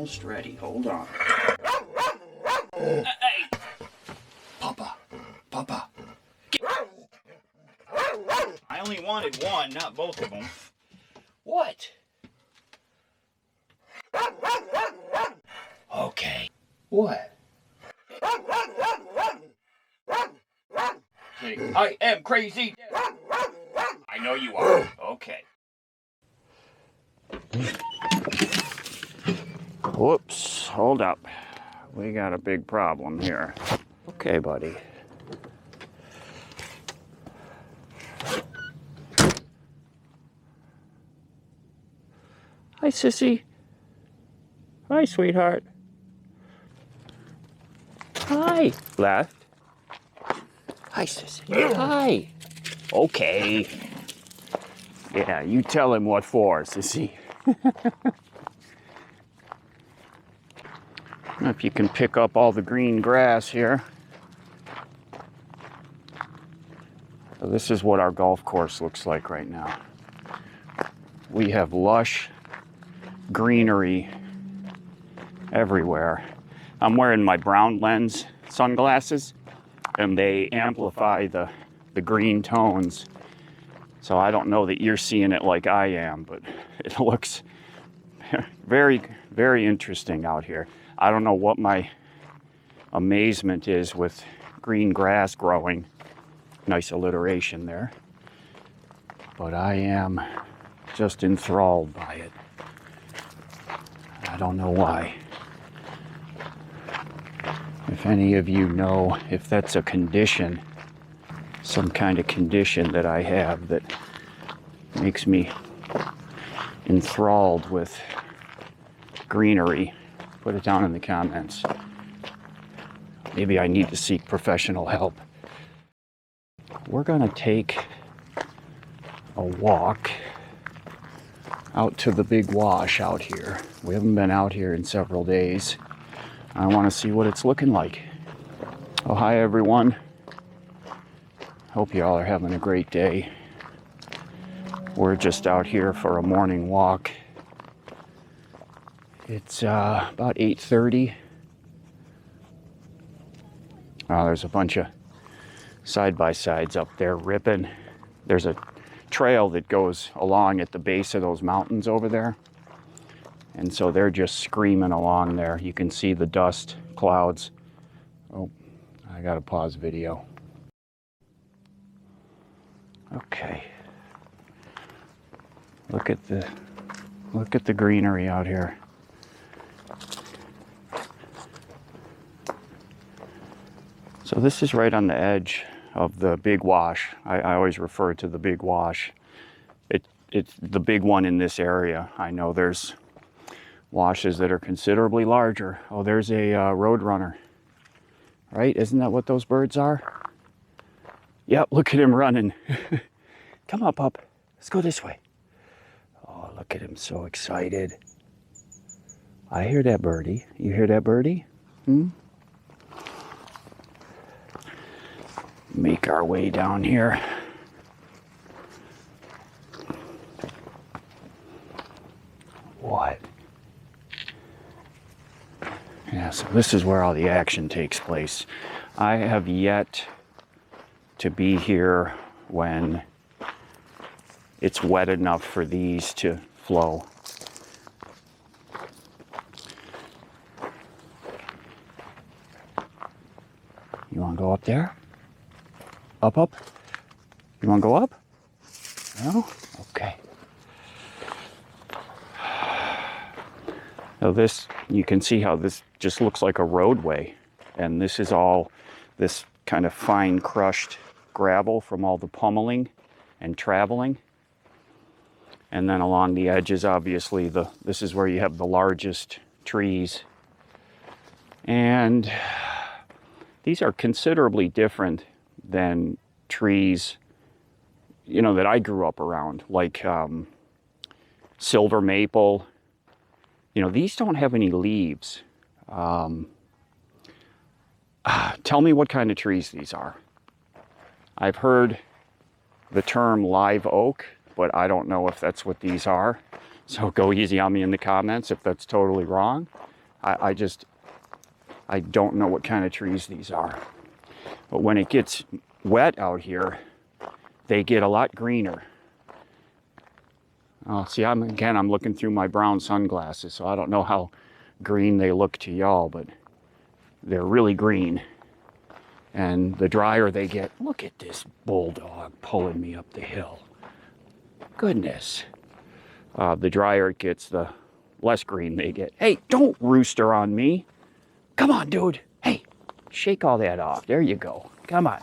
almost ready. Hold on. Hey! Papa! Papa! I only wanted one, not both of them. What? Okay. What? I am crazy. I know you are. Okay. Whoops. Hold up. We got a big problem here. Okay, buddy. Hi, sissy. Hi, sweetheart. Hi. Left. Hi, sissy. Hi. Okay. Yeah, you tell him what for, sissy. I don't know if you can pick up all the green grass here. So this is what our golf course looks like right now. We have lush greenery everywhere. I'm wearing my brown lens sunglasses, and they amplify the green tones. So I don't know that you're seeing it like I am, but it looks very, very interesting out here. I don't know what my amazement is with green grass growing. Nice alliteration there. But I am just enthralled by it. I don't know why. If any of you know if that's a condition, some kind of condition that I have that makes me enthralled with greenery, put it down in the comments. Maybe I need to seek professional help. We're gonna take a walk out to the big wash out here. We haven't been out here in several days. I want to see what it's looking like. Oh, hi everyone. Hope you all are having a great day. We're just out here for a morning walk. It's about 8:30. Oh, there's a bunch of side-by-sides up there ripping. There's a trail that goes along at the base of those mountains over there. And so they're just screaming along there. You can see the dust clouds. Oh, I gotta pause video. Okay. Look at the greenery out here. So this is right on the edge of the big wash. I always refer to the big wash. It's the big one in this area. I know there's washes that are considerably larger. Oh, there's a roadrunner. Right? Isn't that what those birds are? Yep, look at him running. Come on, pup. Let's go this way. Oh, look at him, so excited. I hear that birdie. You hear that birdie? Make our way down here. What? Yeah, so this is where all the action takes place. I have yet to be here when it's wet enough for these to flow. You want to go up there? Up? You want to go up? No? Okay. Now this, you can see how this just looks like a roadway. And this is all this kind of fine crushed gravel from all the pummeling and traveling. And then along the edges, obviously, this is where you have the largest trees. And these are considerably different than trees, you know, that I grew up around, like silver maple. You know, these don't have any leaves. Tell me what kind of trees these are. I've heard the term live oak, but I don't know if that's what these are. So go easy on me in the comments if that's totally wrong. I don't know what kind of trees these are. But when it gets wet out here, they get a lot greener. Oh, see, I'm looking through my brown sunglasses, so I don't know how green they look to y'all, but they're really green. And the drier they get, look at this bulldog pulling me up the hill. Goodness. The drier it gets, the less green they get. Hey, don't rooster on me. Come on, dude. Hey, shake all that off. There you go. Come on.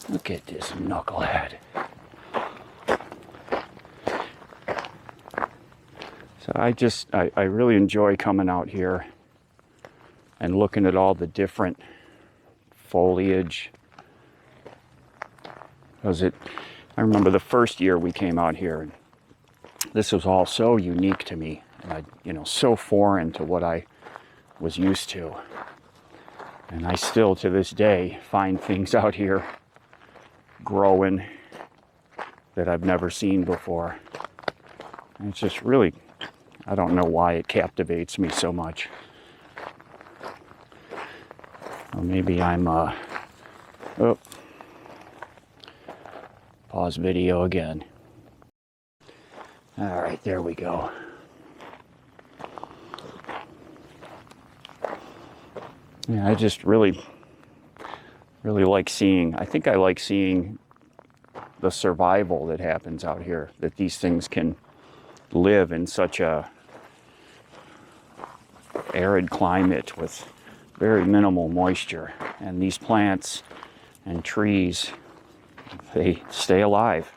Look at this knucklehead. So I really enjoy coming out here and looking at all the different foliage. I remember the first year we came out here, and this was all so unique to me, and so foreign to what I was used to. And I still, to this day, find things out here growing that I've never seen before. And it's just really, I don't know why it captivates me so much. Or maybe I'm, pause video again. All right, there we go. Yeah, I just really like seeing, I think I like seeing the survival that happens out here, that these things can live in such a arid climate with very minimal moisture. And these plants and trees, they stay alive.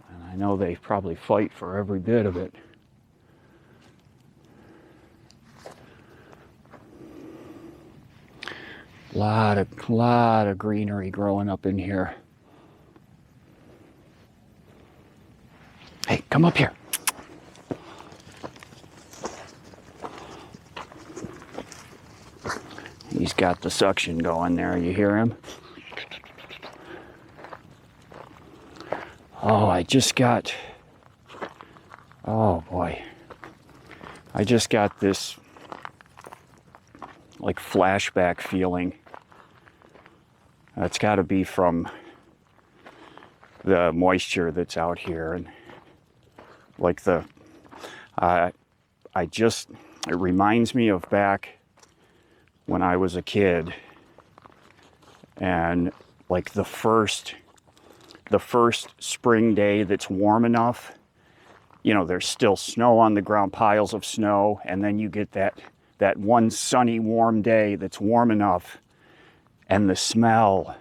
And I know they probably fight for every bit of it. Lot of greenery growing up in here. Hey, come up here. He's got the suction going there. You hear him? Oh, oh boy. I just got this like flashback feeling. It's got to be from the moisture that's out here, and like it reminds me of back when I was a kid, and like the first spring day that's warm enough, there's still snow on the ground, piles of snow, and then you get that one sunny, warm day that's warm enough, and the smell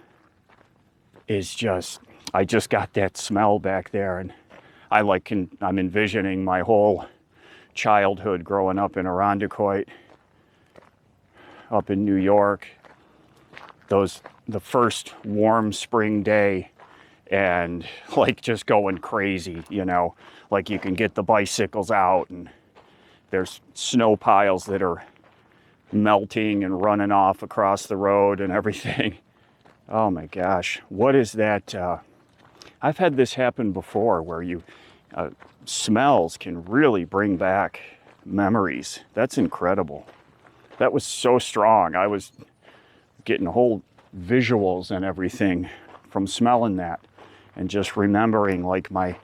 is just, I just got that smell back there, and I'm envisioning my whole childhood growing up in Irondequoit, up in New York, the first warm spring day, and like just going crazy, like you can get the bicycles out, and there's snow piles that are melting and running off across the road and everything. Oh my gosh, what is that? I've had this happen before where smells can really bring back memories. That's incredible. That was so strong. I was getting whole visuals and everything from smelling that, and just remembering like my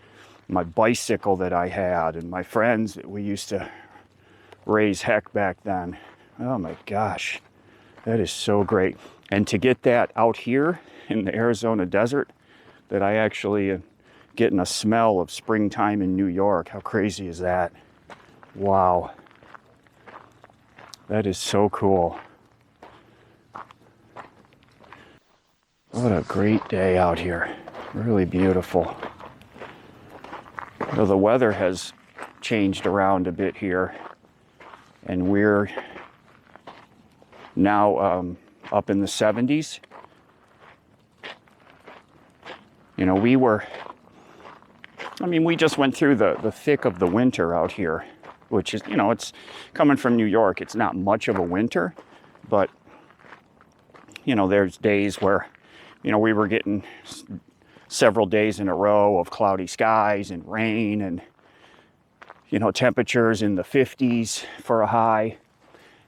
bicycle that I had and my friends that we used to raise heck back then. Oh my gosh, that is so great. And to get that out here in the Arizona desert, that I actually getting a smell of springtime in New York. How crazy is that? Wow. That is so cool. What a great day out here. Really beautiful. The weather has changed around a bit here, and we're now up in the 70s. We just went through the thick of the winter out here, which is, it's coming from New York. It's not much of a winter, but, there's days where, we were getting several days in a row of cloudy skies and rain and, temperatures in the 50s for a high.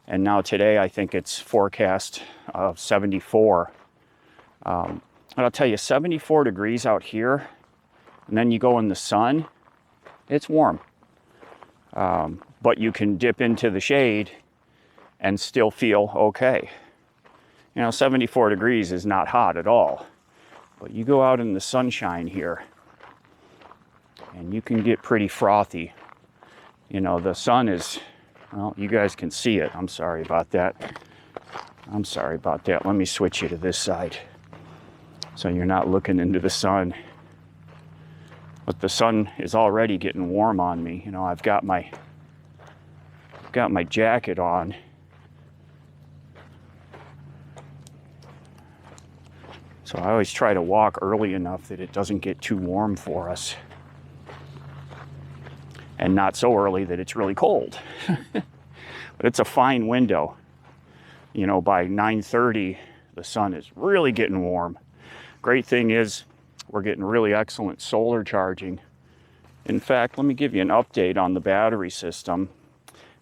And now today I think it's forecast of 74. And I'll tell you, 74 degrees out here, and then you go in the sun, it's warm. But you can dip into the shade and still feel okay. 74 degrees is not hot at all. But you go out in the sunshine here, and you can get pretty frothy. The sun is, well, you guys can see it. I'm sorry about that. Let me switch you to this side so you're not looking into the sun. But the sun is already getting warm on me. I've got my jacket on. So I always try to walk early enough that it doesn't get too warm for us. And not so early that it's really cold. But it's a fine window. By 9:30, the sun is really getting warm. Great thing is we're getting really excellent solar charging. In fact, let me give you an update on the battery system.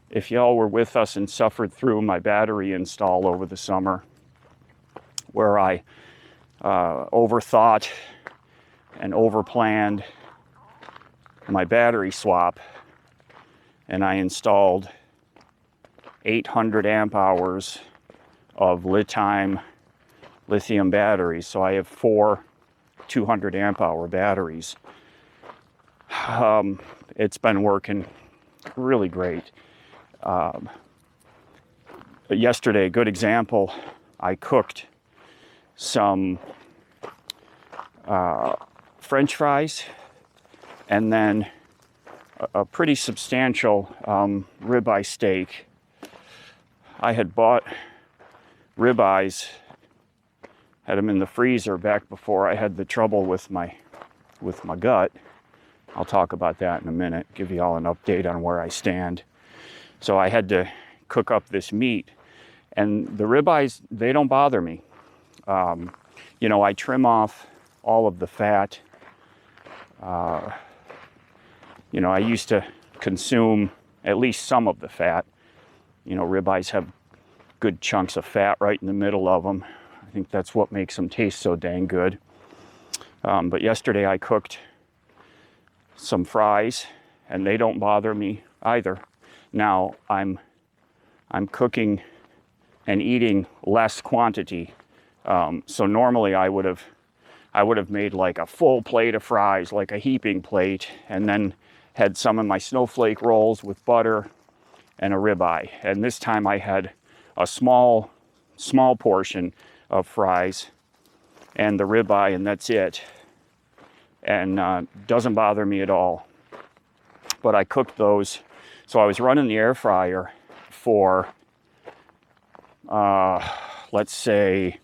If y'all were with us and suffered through my battery install over the summer, where I overthought and overplanned my battery swap, and I installed 800 amp hours of lithium batteries. So I have 4 200 amp hour batteries. It's been working really great. Yesterday, a good example, I cooked some French fries and then a pretty substantial ribeye steak. I had bought ribeyes, had them in the freezer back before I had the trouble with my gut. I'll talk about that in a minute, give you all an update on where I stand. So I had to cook up this meat, and the ribeyes, they don't bother me. I trim off all of the fat. I used to consume at least some of the fat. Ribeyes have good chunks of fat right in the middle of them. I think that's what makes them taste so dang good. But yesterday I cooked some fries, and they don't bother me either. Now I'm cooking and eating less quantity. So normally I would have made like a full plate of fries, like a heaping plate, and then had some of my snowflake rolls with butter and a ribeye. And this time I had a small portion of fries and the ribeye, and that's it. And doesn't bother me at all. But I cooked those. So I was running the air fryer for, let's say,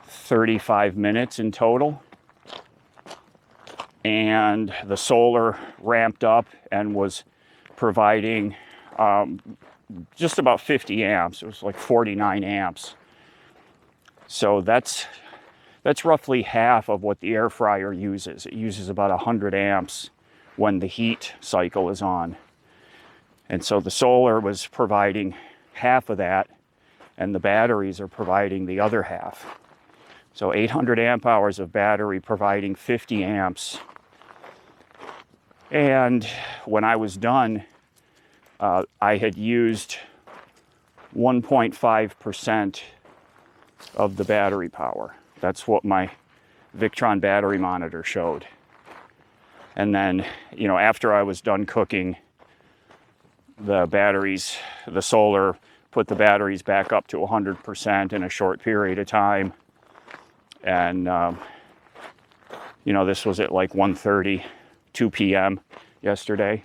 35 minutes in total. And the solar ramped up and was providing just about 50 amps. It was like 49 amps. So that's roughly half of what the air fryer uses. It uses about 100 amps when the heat cycle is on. And so the solar was providing half of that, and the batteries are providing the other half. So 800 amp hours of battery providing 50 amps. And when I was done, I had used 1.5% of the battery power. That's what my Victron battery monitor showed. And then, after I was done cooking, the solar put the batteries back up to 100% in a short period of time. And, this was at like 1:30, 2 p.m. yesterday.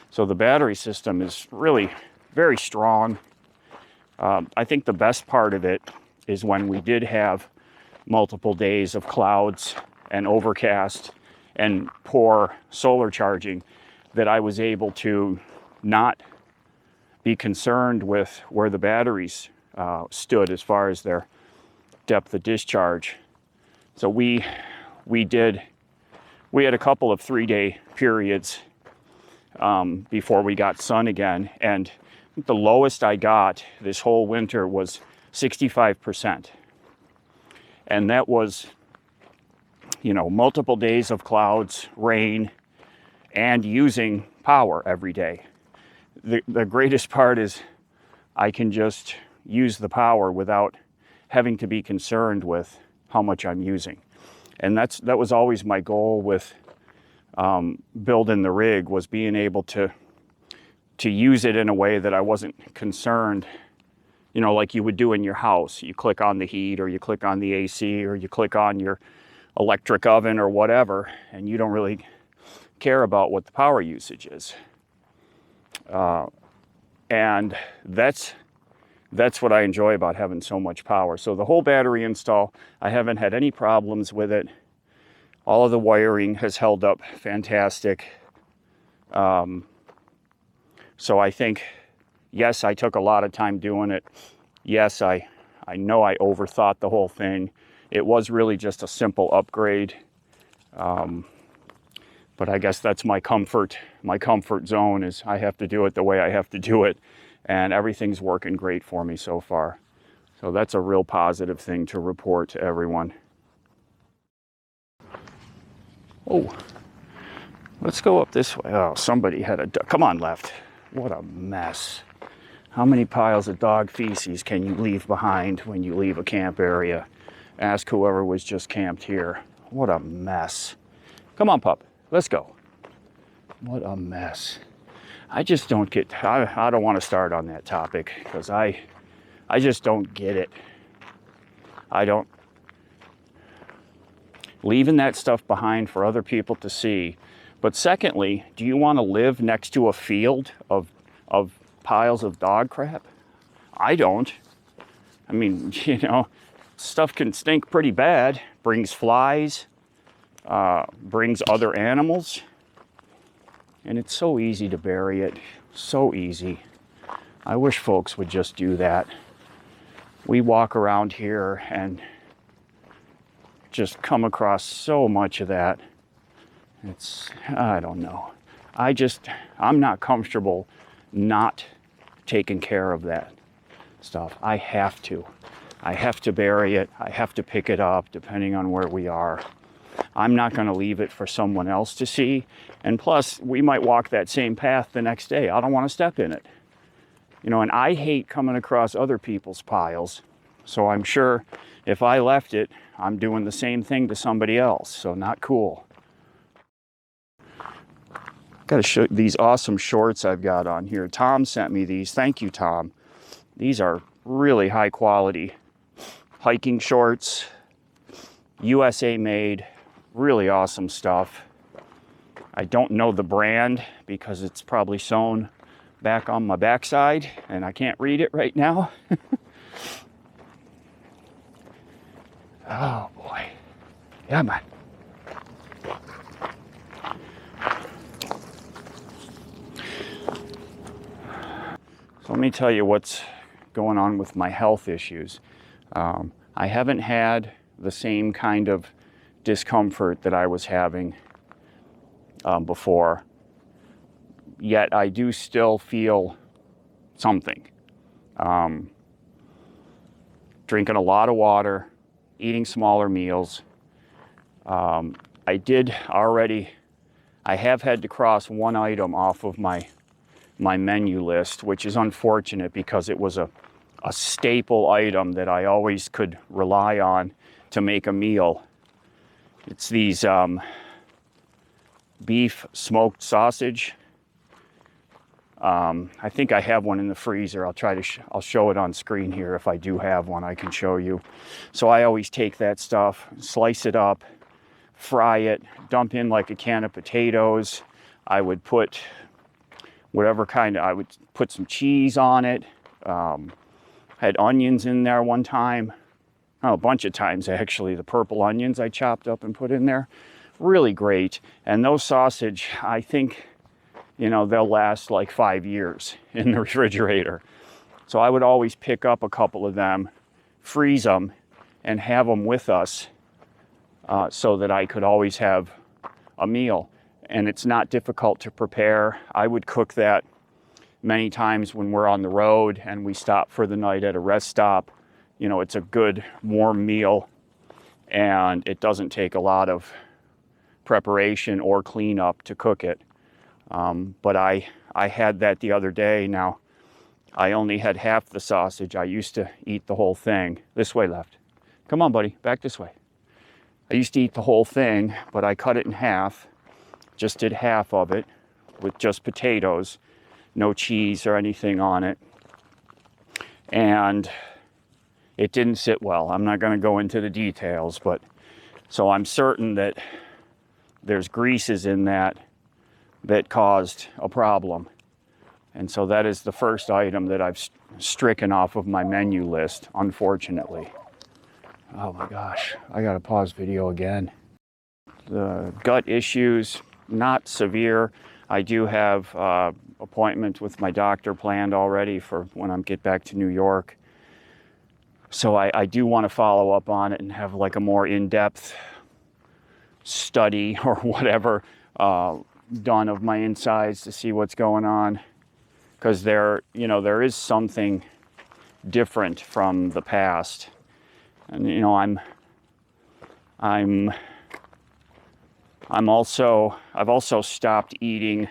So the battery system is really very strong. I think the best part of it is when we did have multiple days of clouds and overcast and poor solar charging, that I was able to not be concerned with where the batteries stood as far as their depth of discharge. So we had a couple of 3-day periods before we got sun again, and the lowest I got this whole winter was 65%. And that was, you know, multiple days of clouds, rain, and using power every day. The greatest part is I can just use the power without having to be concerned with how much I'm using. And that was always my goal with building the rig, was being able to use it in a way that I wasn't concerned, you know, like you would do in your house. You click on the heat, or you click on the AC, or you click on your electric oven or whatever, and you don't really care about what the power usage is. And that's what I enjoy about having so much power. So the whole battery install, I haven't had any problems with it. All of the wiring has held up fantastic. So I think, yes, I took a lot of time doing it. Yes, I know I overthought the whole thing. It was really just a simple upgrade. But I guess that's my comfort zone, is I have to do it the way I have to do it. And everything's working great for me so far. So that's a real positive thing to report to everyone. Oh, let's go up this way. Oh, somebody had a duck. Come on, left. What a mess. How many piles of dog feces can you leave behind when you leave a camp area? Ask whoever was just camped here. What a mess. Come on, pup. Let's go. What a mess. I just don't get, I don't want to start on that topic, because I just don't get it. I don't, leaving that stuff behind for other people to see. But secondly, do you want to live next to a field of piles of dog crap? I don't. I mean, you know, stuff can stink pretty bad. Brings flies, brings other animals. And it's so easy to bury it. So easy. I wish folks would just do that. We walk around here and just come across so much of that. It's, I don't know. I'm not comfortable not taking care of that stuff. I have to bury it. I have to pick it up depending on where we are. I'm not going to leave it for someone else to see. And plus, we might walk that same path the next day. I don't want to step in it. You know, and I hate coming across other people's piles. So I'm sure if I left it, I'm doing the same thing to somebody else. So not cool. Got to show these awesome shorts I've got on here. Tom sent me these. Thank you, Tom. These are really high quality hiking shorts. USA made. Really awesome stuff. I don't know the brand because it's probably sewn back on my backside and I can't read it right now. Oh boy. Yeah, man. So let me tell you what's going on with my health issues. I haven't had the same kind of discomfort that I was having before, yet I do still feel something. Drinking a lot of water, eating smaller meals. I have had to cross one item off of my menu list, which is unfortunate because it was a staple item that I always could rely on to make a meal. It's these beef smoked sausage. I think I have one in the freezer. I'll show it on screen here. If I do have one, I can show you. So I always take that stuff, slice it up, fry it, dump in like a can of potatoes. I would put I would put some cheese on it. Had onions in there one time. Oh, a bunch of times actually. The purple onions I chopped up and put in there. Really great. And those sausage, I think, you know, they'll last like 5 years in the refrigerator. So I would always pick up a couple of them, freeze them, and have them with us so that I could always have a meal. And it's not difficult to prepare. I would cook that many times when we're on the road and we stop for the night at a rest stop, you know, it's a good warm meal and it doesn't take a lot of preparation or cleanup to cook it. But I had that the other day. Now, I only had half the sausage. I used to eat the whole thing. This way, left. Come on, buddy, back this way. I used to eat the whole thing, but I cut it in half. Just did half of it with just potatoes, no cheese or anything on it. And it didn't sit well. I'm not going to go into the details, but so I'm certain that there's greases in that caused a problem. And so that is the first item that I've stricken off of my menu list, unfortunately. Oh my gosh, I gotta pause video again. The gut issues, not severe. I do have appointment with my doctor planned already for when I get back to New York. So I do want to follow up on it and have like a more in-depth study or whatever done of my insides to see what's going on. Because there is something different from the past. And you know, I've also stopped eating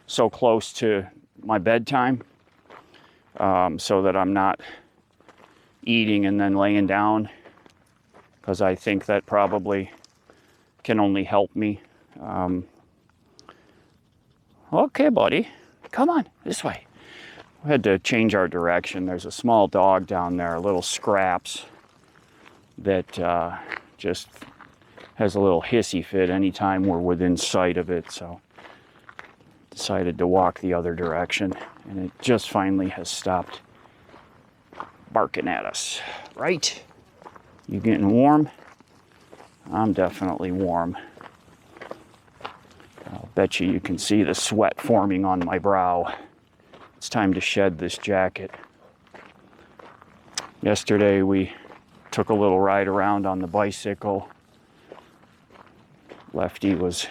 so close to my bedtime, so that I'm not eating and then laying down, because I think that probably can only help me. Okay, buddy, come on, this way. We had to change our direction. There's a small dog down there, little Scraps, that just has a little hissy fit anytime we're within sight of it. So decided to walk the other direction, and it just finally has stopped barking at us. Right? You getting warm? I'm definitely warm. I'll bet you can see the sweat forming on my brow. It's time to shed this jacket. Yesterday we took a little ride around on the bicycle. Lefty was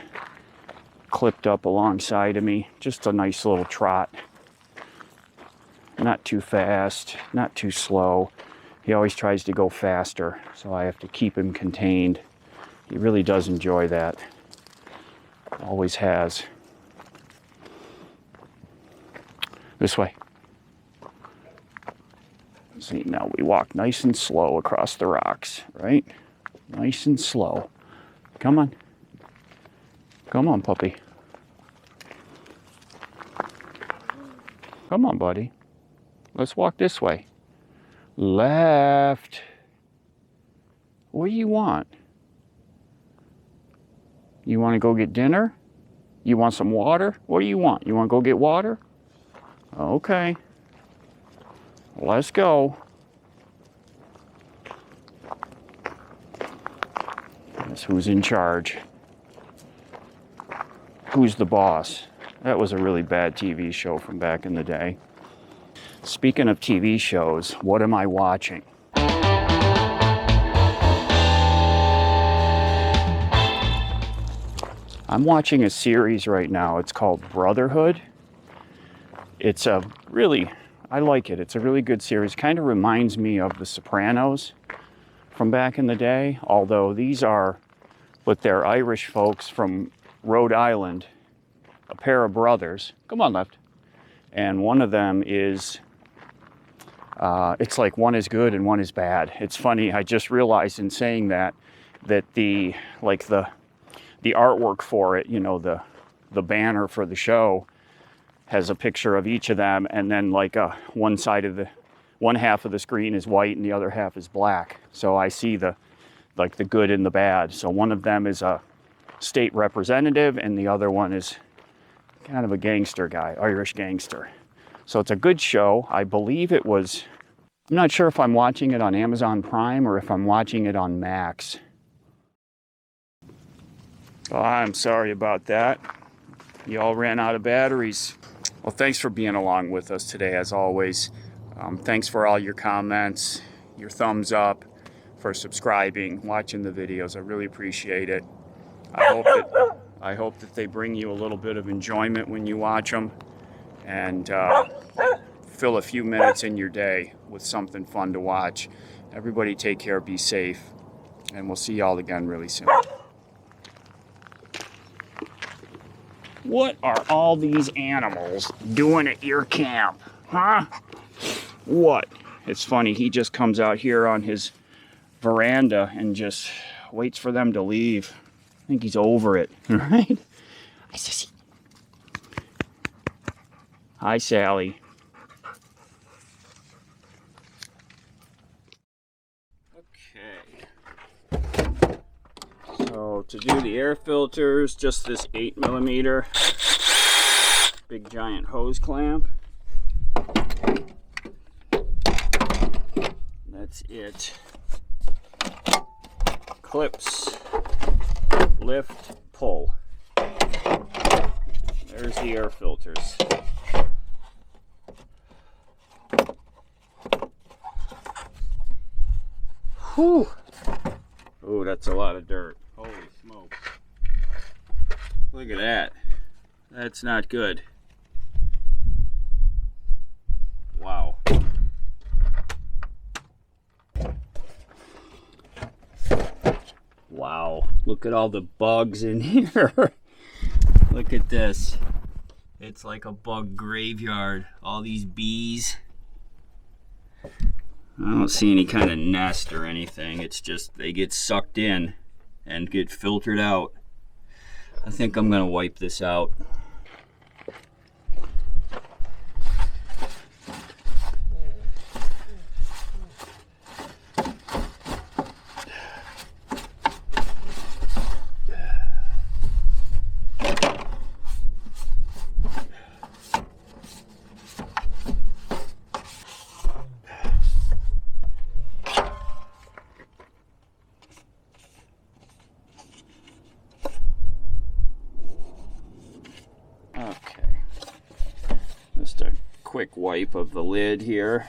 clipped up alongside of me. Just a nice little trot. Not too fast, not too slow. He always tries to go faster, so I have to keep him contained. He really does enjoy that. Always has. This way. See, now we walk nice and slow across the rocks, right? Nice and slow. Come on. Come on, puppy. Come on, buddy. Let's walk this way. Left. What do you want? You want to go get dinner? You want some water? What do you want? You want to go get water? Okay. Let's go. Guess who's in charge? Who's the boss? That was a really bad TV show from back in the day. Speaking of TV shows, what am I watching? I'm watching a series right now. It's called Brotherhood. It's a really, I like it. It's a really good series. Kind of reminds me of The Sopranos from back in the day. Although these are, but they're Irish folks from Rhode Island, a pair of brothers. Come on, left. And one of them is, it's like one is good and one is bad. It's funny, I just realized in saying that the artwork for it, you know, the banner for the show has a picture of each of them, and then like one half of the screen is white and the other half is black. So I see the good and the bad. So one of them is a state representative and the other one is kind of a gangster guy, Irish gangster. So it's a good show. I believe it was, I'm not sure if I'm watching it on Amazon Prime or if I'm watching it on Max. Oh, I'm sorry about that. You all ran out of batteries. Well, thanks for being along with us today, as always. Thanks for all your comments, your thumbs up, for subscribing, watching the videos. I really appreciate it. I hope that they bring you a little bit of enjoyment when you watch them. and fill a few minutes in your day with something fun to watch. Everybody take care, be safe, and we'll see y'all again really soon. What are all these animals doing at your camp, huh? What? It's funny, he just comes out here on his veranda and just waits for them to leave. I think he's over it, right? Hi, Sissy. Hi, Sally. Okay. So to do the air filters, just this 8mm big giant hose clamp. That's it. Clips, lift, pull. There's the air filters. Whew. Ooh, that's a lot of dirt. Holy smokes. Look at that. That's not good. Wow. Wow. Look at all the bugs in here. Look at this. It's like a bug graveyard. All these bees. I don't see any kind of nest or anything. It's just they get sucked in and get filtered out. I think I'm gonna wipe this out. Okay, just a quick wipe of the lid here.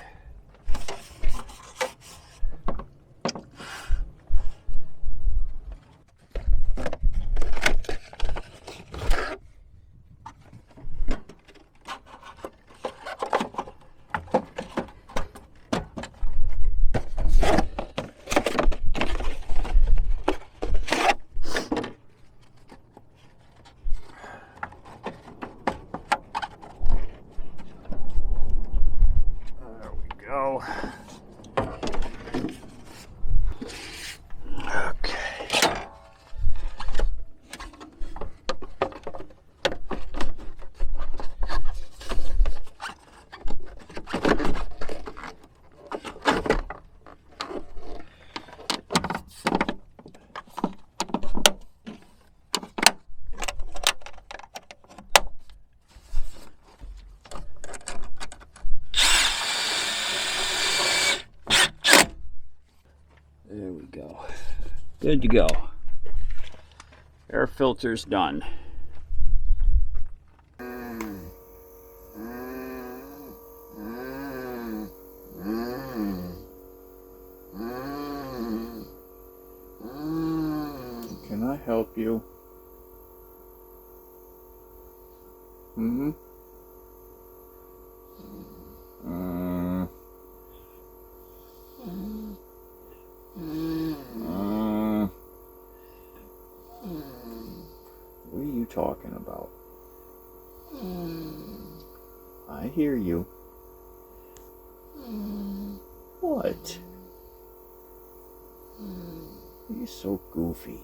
Go. Okay. There we go. Good to go. Air filter's done. Can I help you? Mm-hmm. What are you talking about? I hear you. What? You're so goofy.